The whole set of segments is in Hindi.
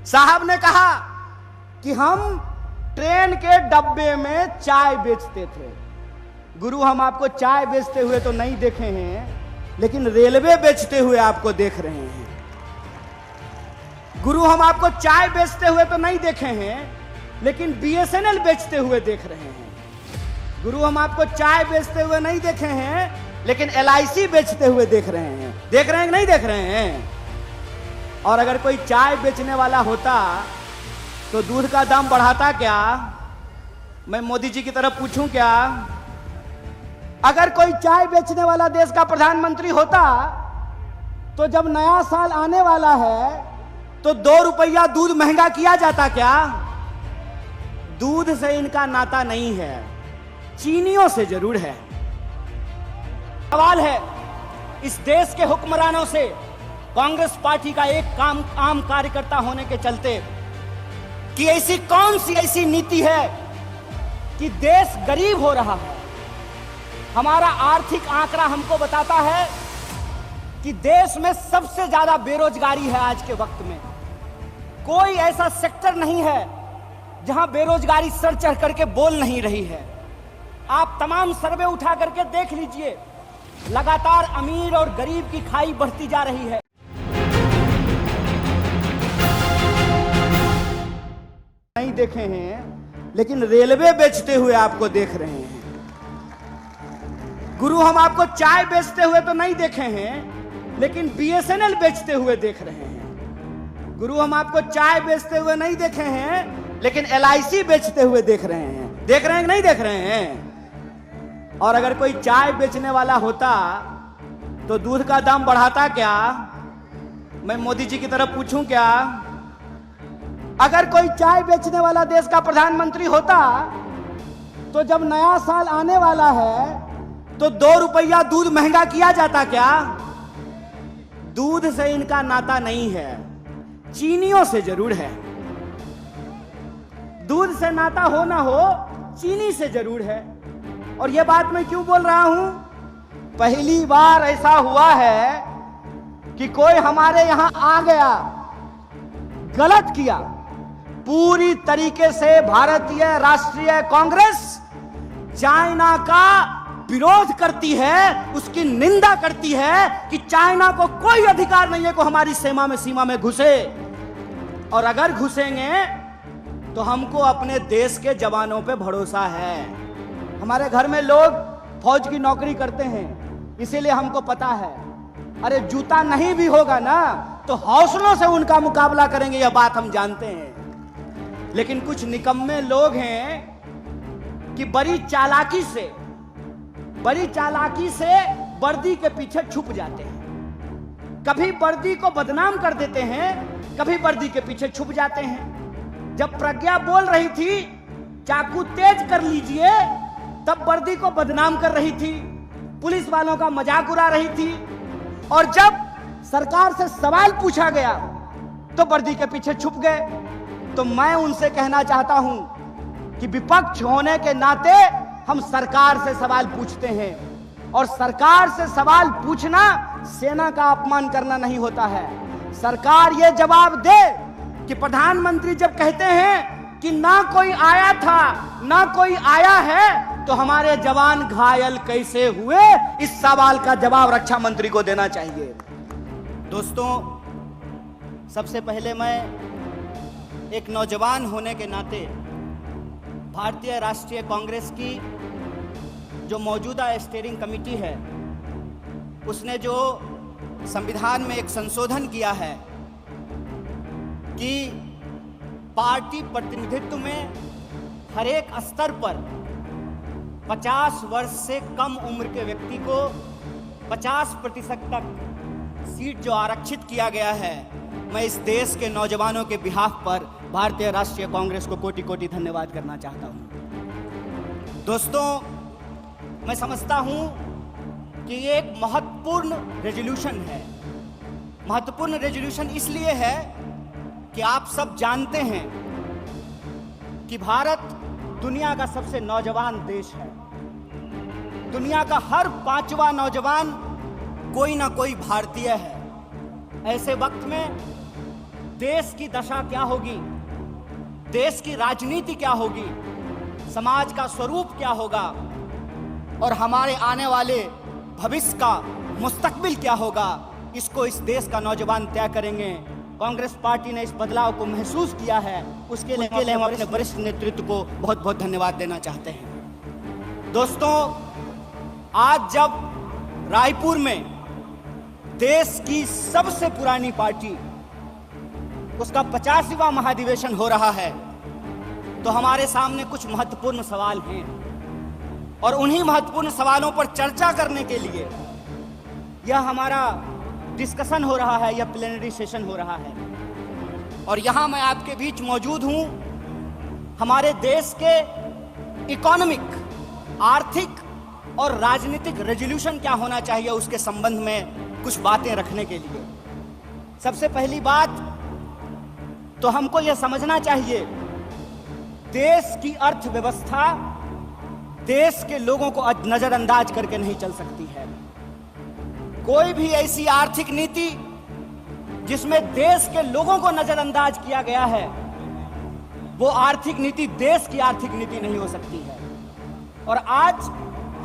साहब ने कहा कि हम ट्रेन के डब्बे में चाय बेचते थे। गुरु, हम आपको चाय बेचते हुए तो नहीं देखे हैं, लेकिन रेलवे बेचते हुए आपको देख रहे हैं। गुरु, हम आपको चाय बेचते हुए तो नहीं देखे हैं, लेकिन बीएसएनएल बेचते हुए देख रहे हैं। गुरु, हम आपको चाय बेचते हुए नहीं देखे हैं, लेकिन एलआईसी बेचते हुए देख रहे हैं। देख रहे हैं कि नहीं देख रहे हैं? और अगर कोई चाय बेचने वाला होता तो दूध का दाम बढ़ाता क्या? मैं मोदी जी की तरफ पूछूं क्या? अगर कोई चाय बेचने वाला देश का प्रधानमंत्री होता तो जब नया साल आने वाला है तो 2 रुपया दूध महंगा किया जाता क्या? दूध से इनका नाता नहीं है, चीनियों से जरूर है। सवाल है इस देश के हुक्मरानों से, कांग्रेस पार्टी का एक आम कार्यकर्ता होने के चलते, कि ऐसी कौन सी ऐसी नीति है कि देश गरीब हो रहा है। हमारा आर्थिक आंकड़ा हमको बताता है कि देश में सबसे ज्यादा बेरोजगारी है आज के वक्त में। कोई ऐसा सेक्टर नहीं है जहां बेरोजगारी सर चढ़ करके बोल नहीं रही है। आप तमाम सर्वे उठा करके देख लीजिए, लगातार अमीर और गरीब की खाई बढ़ती जा रही है। नहीं देखे हैं, लेकिन रेलवे बेचते हुए आपको देख रहे हैं। गुरु, हम आपको चाय बेचते हुए तो नहीं देखे हैं, लेकिन बीएसएनएल बेचते हुए देख रहे हैं। गुरु, हम आपको चाय बेचते हुए नहीं देखे हैं, लेकिन एलआईसी बेचते हुए देख रहे हैं। देख रहे हैं कि नहीं देख रहे हैं? और अगर कोई चाय बेचने वाला होता तो दूध का दाम बढ़ाता क्या? मैं मोदी जी की तरफ पूछूं क्या? अगर कोई चाय बेचने वाला देश का प्रधानमंत्री होता तो जब नया साल आने वाला है तो 2 रुपया दूध महंगा किया जाता क्या? दूध से इनका नाता नहीं है, चीनियों से जरूर है। दूध से नाता हो ना हो, चीनी से जरूर है। और यह बात मैं क्यों बोल रहा हूं? पहली बार ऐसा हुआ है कि कोई हमारे यहां आ गया, गलत किया। पूरी तरीके से भारतीय राष्ट्रीय कांग्रेस चाइना का विरोध करती है, उसकी निंदा करती है कि चाइना को कोई अधिकार नहीं है कि हमारी सीमा में घुसे। और अगर घुसेंगे तो हमको अपने देश के जवानों पे भरोसा है। हमारे घर में लोग फौज की नौकरी करते हैं, इसीलिए हमको पता है। अरे जूता नहीं भी होगा ना तो हौसलों से उनका मुकाबला करेंगे, यह बात हम जानते हैं। लेकिन कुछ निकम्मे लोग हैं कि बड़ी चालाकी से वर्दी के पीछे छुप जाते हैं। कभी वर्दी को बदनाम कर देते हैं, कभी वर्दी के पीछे छुप जाते हैं। जब प्रज्ञा बोल रही थी चाकू तेज कर लीजिए, तब वर्दी को बदनाम कर रही थी, पुलिस वालों का मजाक उड़ा रही थी। और जब सरकार से सवाल पूछा गया तो वर्दी के पीछे छुप गए। तो मैं उनसे कहना चाहता हूं कि विपक्ष होने के नाते हम सरकार से सवाल पूछते हैं, और सरकार से सवाल पूछना सेना का अपमान करना नहीं होता है। सरकार ये जवाब दे कि प्रधानमंत्री जब कहते हैं कि ना कोई आया था ना कोई आया है, तो हमारे जवान घायल कैसे हुए, इस सवाल का जवाब रक्षा मंत्री को देना चाहिए। दोस्तों, सबसे पहले मैं एक नौजवान होने के नाते भारतीय राष्ट्रीय कांग्रेस की जो मौजूदा स्टीयरिंग कमेटी है, उसने जो संविधान में एक संशोधन किया है कि पार्टी प्रतिनिधित्व में हर एक स्तर पर 50 वर्ष से कम उम्र के व्यक्ति को 50% तक सीट जो आरक्षित किया गया है, मैं इस देश के नौजवानों के बिहाफ पर भारतीय राष्ट्रीय कांग्रेस को कोटि कोटि धन्यवाद करना चाहता हूं। दोस्तों, मैं समझता हूं कि ये एक महत्वपूर्ण रेजोल्यूशन है। महत्वपूर्ण रेजोल्यूशन इसलिए है कि आप सब जानते हैं कि भारत दुनिया का सबसे नौजवान देश है। दुनिया का हर 5वां नौजवान कोई ना कोई भारतीय है। ऐसे वक्त में देश की दशा क्या होगी, देश की राजनीति क्या होगी, समाज का स्वरूप क्या होगा और हमारे आने वाले भविष्य का मुस्तकबिल क्या होगा, इसको इस देश का नौजवान तय करेंगे। कांग्रेस पार्टी ने इस बदलाव को महसूस किया है, उसके लिए हम अपने वरिष्ठ नेतृत्व को बहुत बहुत धन्यवाद देना चाहते हैं। दोस्तों, आज जब रायपुर में देश की सबसे पुरानी पार्टी उसका 50वां महाधिवेशन हो रहा है, तो हमारे सामने कुछ महत्वपूर्ण सवाल हैं और उन्हीं महत्वपूर्ण सवालों पर चर्चा करने के लिए यह हमारा डिस्कशन हो रहा है, यह प्लेनरी सेशन हो रहा है। और यहां मैं आपके बीच मौजूद हूं हमारे देश के इकोनॉमिक, आर्थिक और राजनीतिक रेजोल्यूशन क्या होना चाहिए उसके संबंध में कुछ बातें रखने के लिए। सबसे पहली बात तो हमको यह समझना चाहिए, देश की अर्थव्यवस्था देश के लोगों को नजरअंदाज करके नहीं चल सकती है। कोई भी ऐसी आर्थिक नीति जिसमें देश के लोगों को नजरअंदाज किया गया है, वो आर्थिक नीति देश की आर्थिक नीति नहीं हो सकती है। और आज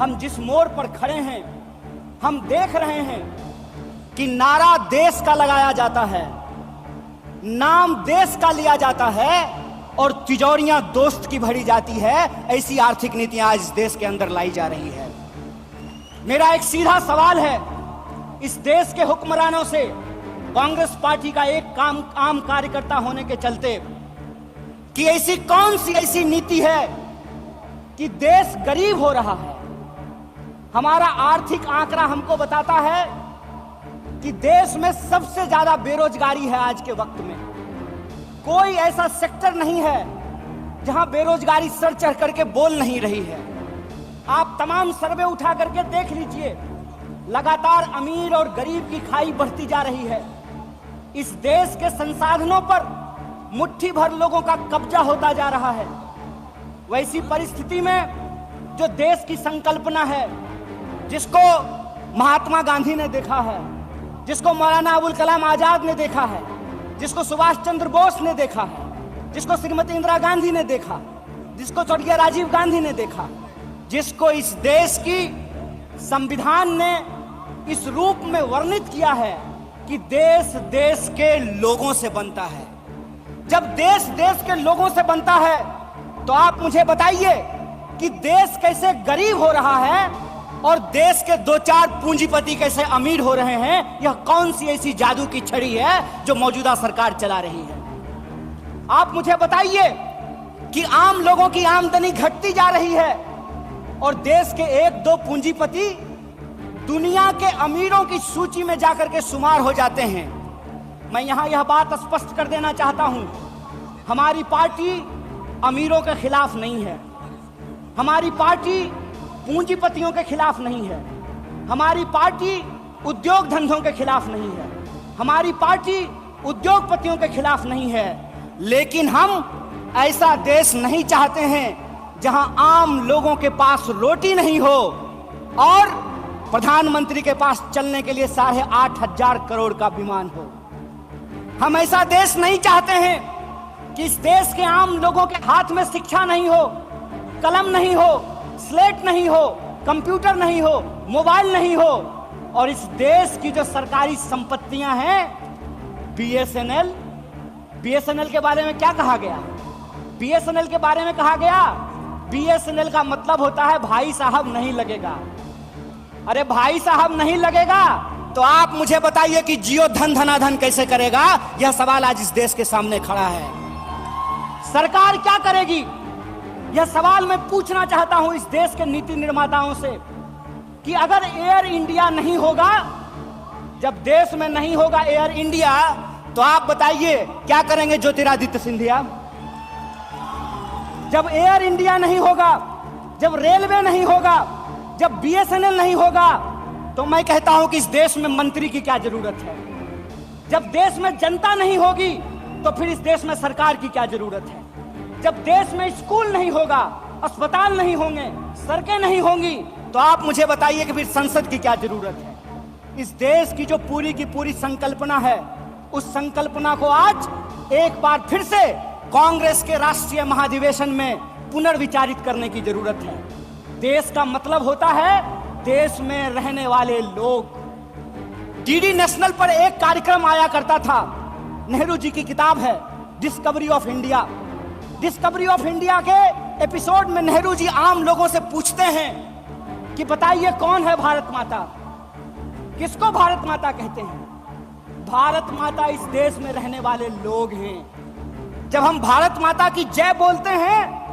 हम जिस मोड़ पर खड़े हैं, हम देख रहे हैं कि नारा देश का लगाया जाता है, नाम देश का लिया जाता है और तिजोरियां दोस्त की भरी जाती है। ऐसी आर्थिक नीतियां आज इस देश के अंदर लाई जा रही है। मेरा एक सीधा सवाल है इस देश के हुक्मरानों से, कांग्रेस पार्टी का एक आम कार्यकर्ता होने के चलते, कि ऐसी कौन सी ऐसी नीति है कि देश गरीब हो रहा है। हमारा आर्थिक आंकड़ा हमको बताता है कि देश में सबसे ज्यादा बेरोजगारी है आज के वक्त में। कोई ऐसा सेक्टर नहीं है जहां बेरोजगारी सर चढ़ करके बोल नहीं रही है। आप तमाम सर्वे उठा करके देख लीजिए, लगातार अमीर और गरीब की खाई बढ़ती जा रही है। इस देश के संसाधनों पर मुट्ठी भर लोगों का कब्जा होता जा रहा है। वैसी परिस्थिति में जो देश की संकल्पना है, जिसको महात्मा गांधी ने देखा है, जिसको मौलाना अबुल कलाम आजाद ने देखा है, जिसको सुभाष चंद्र बोस ने देखा है, जिसको श्रीमती इंदिरा गांधी ने देखा, जिसको स्वर्गीय राजीव गांधी ने देखा, जिसको इस देश की संविधान ने इस रूप में वर्णित किया है कि देश देश के लोगों से बनता है। जब देश देश के लोगों से बनता है तो आप मुझे बताइए कि देश कैसे गरीब हो रहा है और देश के 2-4 पूंजीपति कैसे अमीर हो रहे हैं। यह कौन सी ऐसी जादू की छड़ी है जो मौजूदा सरकार चला रही है। आप मुझे बताइए कि आम लोगों की आमदनी घटती जा रही है और देश के 1-2 पूंजीपति दुनिया के अमीरों की सूची में जाकर के शुमार हो जाते हैं। मैं यहां यह बात स्पष्ट कर देना चाहता हूं, हमारी पार्टी अमीरों के खिलाफ नहीं है, हमारी पार्टी पूंजीपतियों के खिलाफ नहीं है, हमारी पार्टी उद्योग धंधों के खिलाफ नहीं है, हमारी पार्टी उद्योगपतियों के खिलाफ नहीं है। लेकिन हम ऐसा देश नहीं चाहते हैं जहां आम लोगों के पास रोटी नहीं हो और प्रधानमंत्री के पास चलने के लिए 8,500 करोड़ का विमान हो। हम ऐसा देश नहीं चाहते हैं कि इस देश के आम लोगों के हाथ में शिक्षा नहीं हो, कलम नहीं हो, स्लेट नहीं हो, कंप्यूटर नहीं हो, मोबाइल नहीं हो और इस देश की जो सरकारी संपत्तियां हैं, बीएसएनएल के बारे में क्या कहा गया? बीएसएनएल के बारे में कहा गया, बीएसएनएल का मतलब होता है भाई साहब नहीं लगेगा। अरे भाई साहब नहीं लगेगा तो आप मुझे बताइए कि जियो धनाधन कैसे करेगा? यह सवाल आज इस देश के सामने खड़ा है। सरकार क्या करेगी? यह सवाल मैं पूछना चाहता हूं इस देश के नीति निर्माताओं से कि अगर एयर इंडिया नहीं होगा, जब देश में नहीं होगा एयर इंडिया, तो आप बताइए क्या करेंगे ज्योतिरादित्य सिंधिया? जब एयर इंडिया नहीं होगा, जब रेलवे नहीं होगा, जब बीएसएनएल नहीं होगा, तो मैं कहता हूं कि इस देश में मंत्री की क्या जरूरत है? जब देश में जनता नहीं होगी तो फिर इस देश में सरकार की क्या जरूरत है? जब देश में स्कूल नहीं होगा, अस्पताल नहीं होंगे, सड़कें नहीं होंगी, तो आप मुझे बताइए कि फिर संसद की क्या जरूरत है? इस देश की जो पूरी की पूरी संकल्पना है, उस संकल्पना को आज एक बार फिर से कांग्रेस के राष्ट्रीय महाधिवेशन में पुनर्विचारित करने की जरूरत है। देश का मतलब होता है देश में रहने वाले लोग। डीडी नेशनल पर एक कार्यक्रम आया करता था, नेहरू जी की किताब है discovery of India. Discovery of India के एपिसोड में नेहरू जी आम लोगों से पूछते हैं कि बताइए कौन है भारत माता, किसको भारत माता कहते हैं? भारत माता इस देश में रहने वाले लोग हैं। जब हम भारत माता की जय बोलते हैं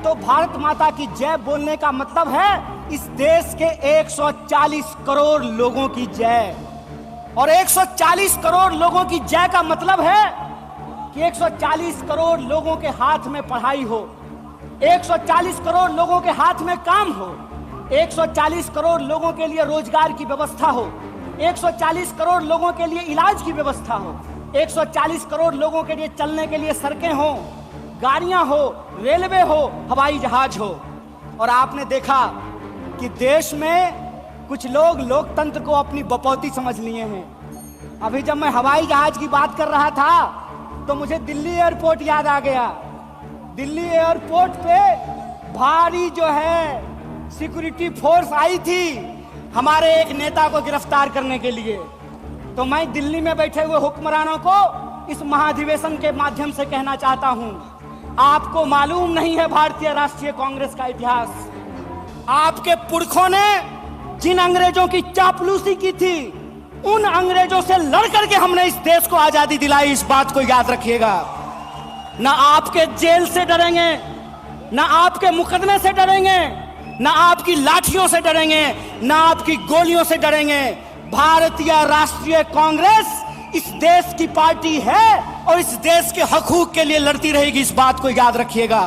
तो भारत माता की जय बोलने का मतलब है इस देश के 140 करोड़ लोगों की जय। और 140 करोड़ लोगों की जय का मतलब है कि 140 करोड़ लोगों के हाथ में पढ़ाई हो, 140 करोड़ लोगों के हाथ में काम हो, 140 करोड़ लोगों के लिए रोजगार की व्यवस्था हो, 140 करोड़ लोगों के लिए इलाज की व्यवस्था हो, 140 करोड़ लोगों के लिए चलने के लिए सड़कें हो, गाड़ियां हो, रेलवे हो, हवाई जहाज हो। और आपने देखा कि देश में कुछ लोग लोकतंत्र को अपनी बपौती समझ लिए हैं। अभी जब मैं हवाई जहाज की बात कर रहा था तो मुझे दिल्ली एयरपोर्ट याद आ गया। दिल्ली एयरपोर्ट पे भारी जो है सिक्योरिटी फोर्स आई थी हमारे एक नेता को गिरफ्तार करने के लिए। तो मैं दिल्ली में बैठे हुए हुक्मरानों को इस महाधिवेशन के माध्यम से कहना चाहता हूं, आपको मालूम नहीं है भारतीय राष्ट्रीय कांग्रेस का इतिहास। आपके पुरखों ने जिन अंग्रेजों की चापलूसी की थी उन अंग्रेजों से लड़ करके हमने इस देश को आजादी दिलाई। इस बात को याद रखिएगा। ना आपके जेल से डरेंगे, ना आपके मुकदमे से डरेंगे, ना आपकी लाठियों से डरेंगे, ना आपकी गोलियों से डरेंगे। भारतीय राष्ट्रीय कांग्रेस इस देश की पार्टी है और इस देश के हकूक के लिए लड़ती रहेगी। इस बात को याद रखिएगा।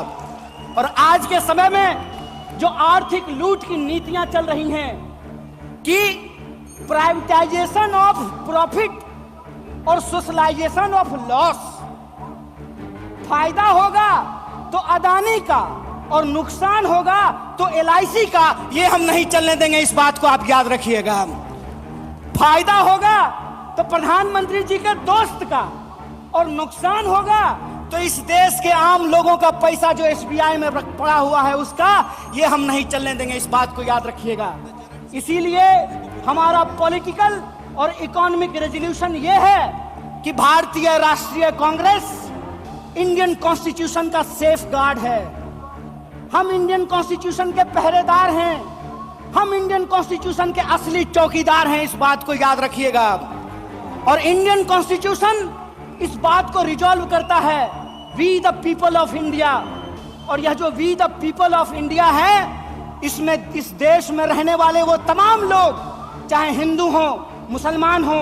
और आज के समय में जो आर्थिक लूट की नीतियां चल रही हैं कि प्राइवेटाइजेशन ऑफ प्रॉफिट और सोशलाइजेशन ऑफ लॉस, फायदा होगा तो अदानी का और नुकसान होगा तो LIC का, ये हम नहीं चलने देंगे। इस बात को आप याद रखिएगा। फायदा होगा तो प्रधानमंत्री जी के दोस्त का और नुकसान होगा तो इस देश के आम लोगों का पैसा जो SBI में पड़ा हुआ है उसका, ये हम नहीं चलने देंगे। इस बात को याद रखिएगा। इसीलिए हमारा पॉलिटिकल और इकोनॉमिक रेजोल्यूशन ये है कि भारतीय राष्ट्रीय कांग्रेस इंडियन कॉन्स्टिट्यूशन का सेफ गार्ड है। हम इंडियन कॉन्स्टिट्यूशन के पहरेदार हैं, हम इंडियन कॉन्स्टिट्यूशन के असली चौकीदार हैं। इस बात को याद रखिएगा। और इंडियन कॉन्स्टिट्यूशन इस बात को रिजॉल्व करता है, we the people of India. और यह जो we the people of India है, इसमें इस देश में रहने वाले वो तमाम लोग, चाहे हिंदू हो, मुसलमान हो,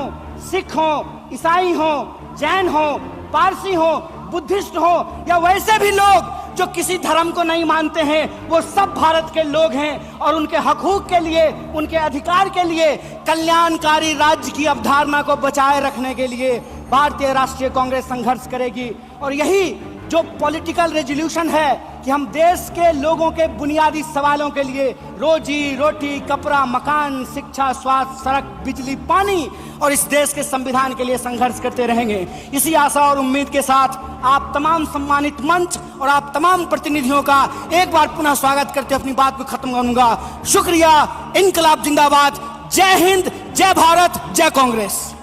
सिख हो, ईसाई हो, जैन हो, पारसी हो, बुद्धिस्ट हो या वैसे भी लोग जो किसी धर्म को नहीं मानते हैं, वो सब भारत के लोग हैं। और उनके हकूक के लिए, उनके अधिकार के लिए, कल्याणकारी राज्य की अवधारणा को बचाए रखने के लिए भारतीय राष्ट्रीय कांग्रेस संघर्ष करेगी। और यही जो पॉलिटिकल रेजोल्यूशन है कि हम देश के लोगों के बुनियादी सवालों के लिए रोजी रोटी, कपड़ा, मकान, शिक्षा, स्वास्थ्य, सड़क, बिजली, पानी और इस देश के संविधान के लिए संघर्ष करते रहेंगे। इसी आशा और उम्मीद के साथ आप तमाम सम्मानित मंच और आप तमाम प्रतिनिधियों का एक बार पुनः स्वागत करते अपनी बात को खत्म करूंगा। शुक्रिया। इनकलाब जिंदाबाद। जय हिंद, जय भारत, जय कांग्रेस।